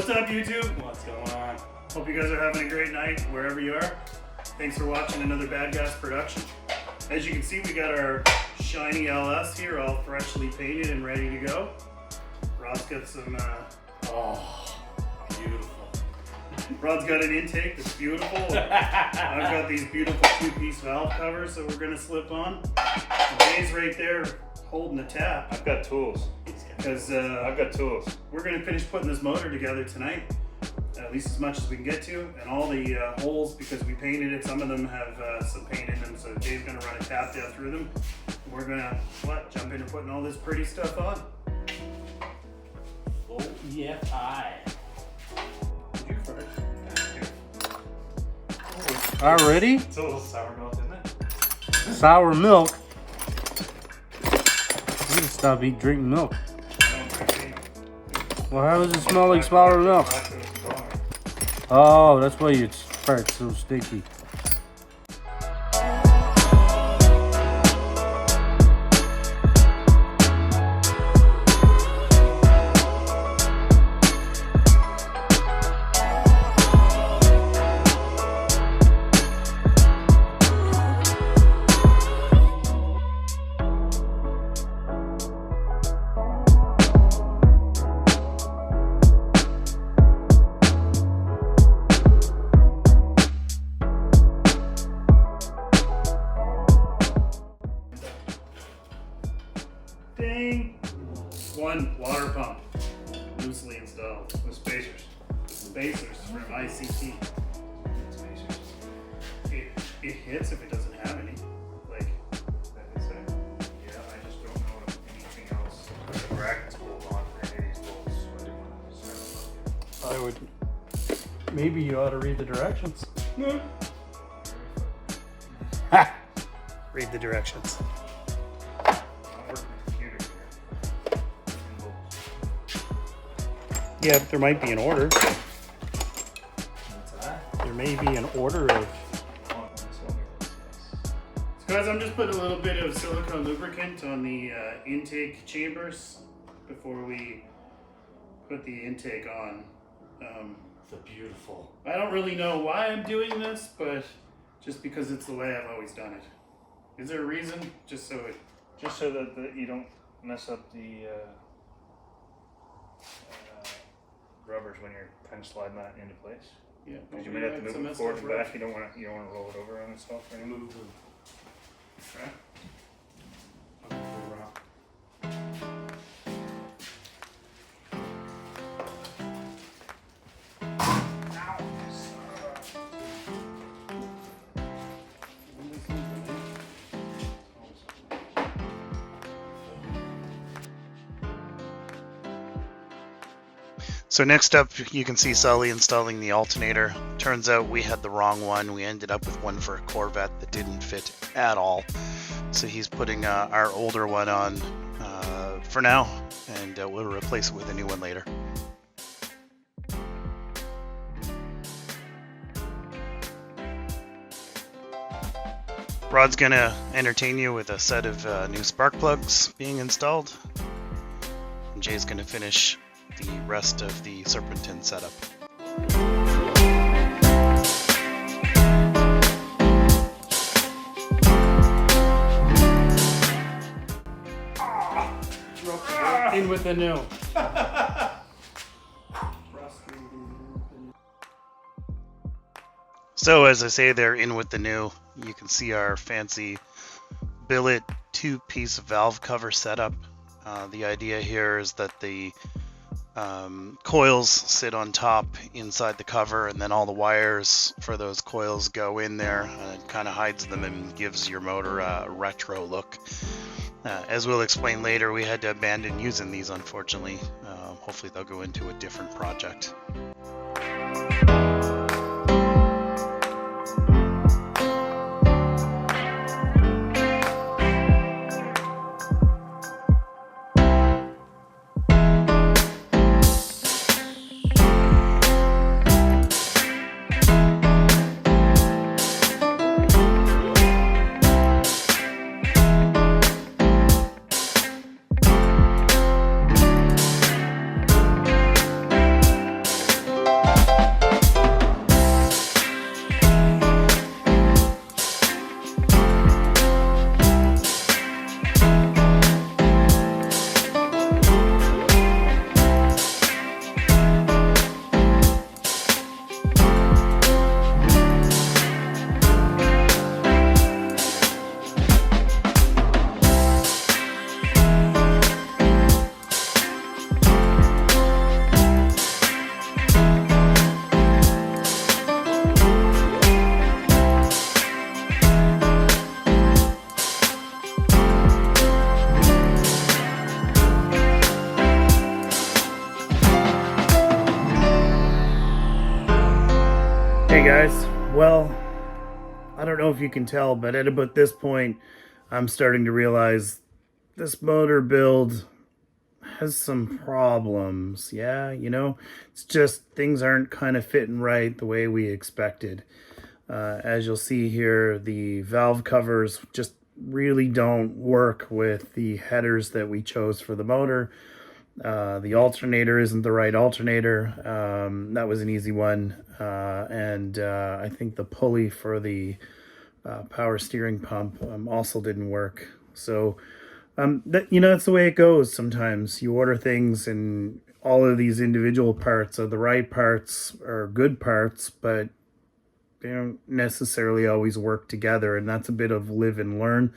What's up, YouTube? What's going on? Hope you guys are having a great night wherever you are. Thanks for watching another Bad Gas production. As you can see, we got our shiny LS here, all freshly painted and ready to go. Rod's got some, beautiful. Rod's got an intake that's beautiful. I've got these beautiful two-piece valve covers that we're gonna slip on. Jay's right there holding the tap. I've got tools. Because I've got tools. we're gonna finish putting this motor together tonight, at least as much as we can get to, and all the holes, because we painted it, some of them have some paint in them, so Jay's gonna run a tap down through them. And we're gonna, jump into putting all this pretty stuff on. Oh, yeah, pie. You first. Already? It's a little sour milk, isn't it? Sour milk? I'm gonna stop drinking milk. Well, how does it smell like sour milk? Oh, that's why it's so sticky. Ding! One water pump, loosely installed with spacers. Spacers from ICT. It hits if it doesn't have any. Like, That is it. Yeah, I just don't know if anything else. The brackets hold on for any of these bolts, so I didn't want to start them up. I would. Maybe you ought to read the directions. read the directions. I'm working the computer here. And bolts. Yeah, but there might be an order. What's that? There may be an order of. So guys, I'm just putting a little bit of silicone lubricant on the intake chambers before we put the intake on. The beautiful. I don't really know why I'm doing this, but just because it's the way I've always done it. Is there a reason? Just so that you don't mess up the rubbers when you're kind of sliding that into place. yeah. Because you might have to move it forward and back. You don't want to roll it over on itself or anything. Move them. Okay. So next up, you can see Sully installing the alternator. Turns out we had the wrong one. We ended up with one for a Corvette that didn't fit at all. So he's putting our older one on for now, and we'll replace it with a new one later. Rod's gonna entertain you with a set of new spark plugs being installed. And Jay's gonna finish the rest of the serpentine setup. In with the new. So as I say, they're in with the new. You can see our fancy billet two-piece valve cover setup. The idea here is that the coils sit on top inside the cover, and then all the wires for those coils go in there, and it kind of hides them and gives your motor a retro look. As we'll explain later, we had to abandon using these, unfortunately. Hopefully they'll go into a different project. Hey guys, well, I don't know if you can tell, but at about this point, I'm starting to realize this motor build has some problems. Yeah, it's just things aren't kind of fitting right the way we expected. As you'll see here, the valve covers just really don't work with the headers that we chose for the motor. The alternator isn't the right alternator. That was an easy one. And I think the pulley for the power steering pump also didn't work. So, that's the way it goes sometimes. You order things and all of these individual parts are the right parts or good parts, but they don't necessarily always work together. And that's a bit of live and learn.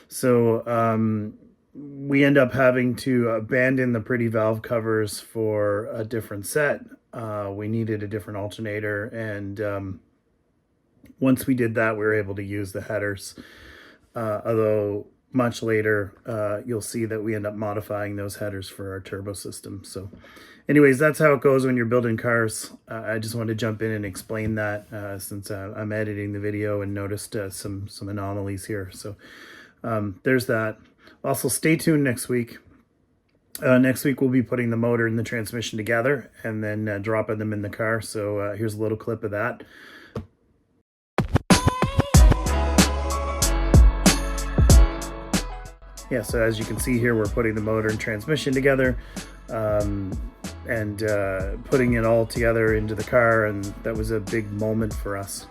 So, we end up having to abandon the pretty valve covers for a different set. We needed a different alternator, and once we did that, we were able to use the headers. Although much later, you'll see that we end up modifying those headers for our turbo system. So anyways, that's how it goes when you're building cars. I just wanted to jump in and explain that since I'm editing the video and noticed some anomalies here. So there's that. Also, stay tuned next week. Next week, we'll be putting the motor and the transmission together and then dropping them in the car. So here's a little clip of that. Yeah, so as you can see here, we're putting the motor and transmission together and putting it all together into the car. And that was a big moment for us.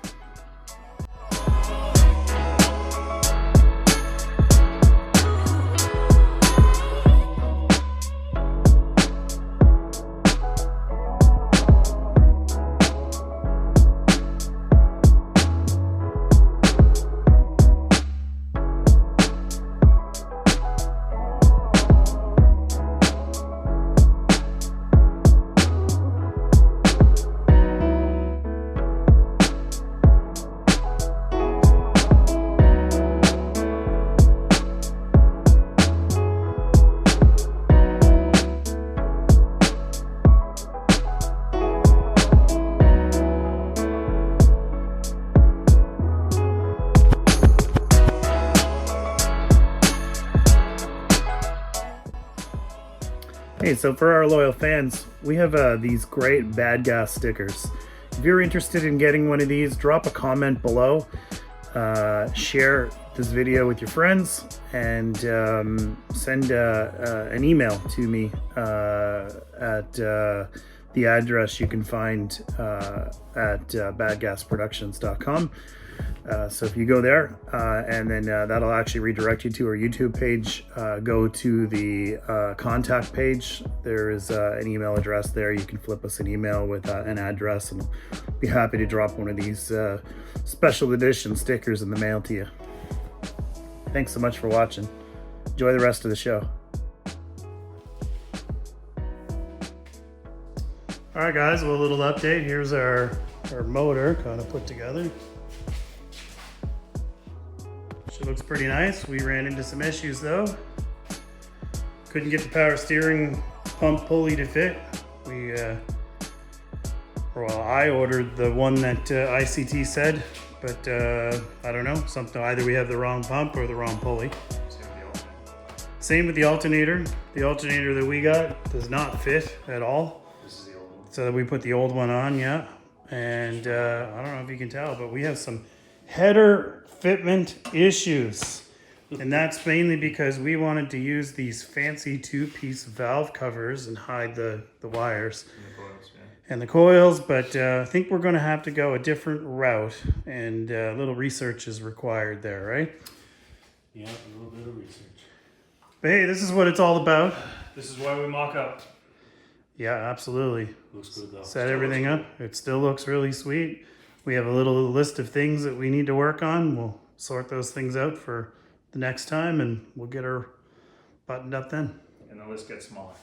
Hey, so for our loyal fans, we have these great Bad Gas stickers. If you're interested in getting one of these, drop a comment below, share this video with your friends, and send an email to me at the address you can find at badgasproductions.com. So if you go there, and then that'll actually redirect you to our YouTube page. Go to the contact page. There is an email address there. You can flip us an email with an address, and be happy to drop one of these special edition stickers in the mail to you. Thanks so much for watching. Enjoy the rest of the show. All right, guys, well, a little update. Here's our motor kind of put together. She looks pretty nice. We ran into some issues though. Couldn't get the power steering pump pulley to fit. I ordered the one that ICT said, but I don't know. Either we have the wrong pump or the wrong pulley. Same with the alternator. The alternator that we got does not fit at all. This is the old one. So we put the old one on, yeah. And I don't know if you can tell, but we have some header fitment issues. And that's mainly because we wanted to use these fancy two-piece valve covers and hide the wires and the coils, but I think we're going to have to go a different route, and a little research is required there, right? Yeah, a little bit of research. But hey, this is what it's all about. This is why we mock up. Yeah, absolutely. Looks good though. Set everything up. It still looks really sweet. We have a little list of things that we need to work on. We'll sort those things out for the next time, and we'll get her buttoned up then. And the list gets smaller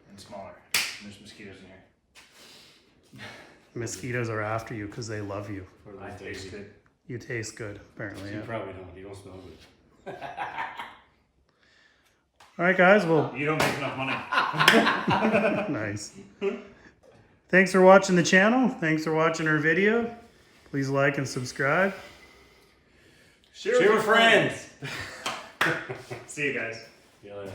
and smaller. And there's mosquitoes in here. Mosquitoes are after you because they love you. I taste good. You taste good, apparently. You Yeah. probably don't. You don't smell good. All right, guys. Well, You don't make enough money. nice. Thanks for watching the channel. Thanks for watching our video. Please like and subscribe. Share with friends. See you guys. See you later.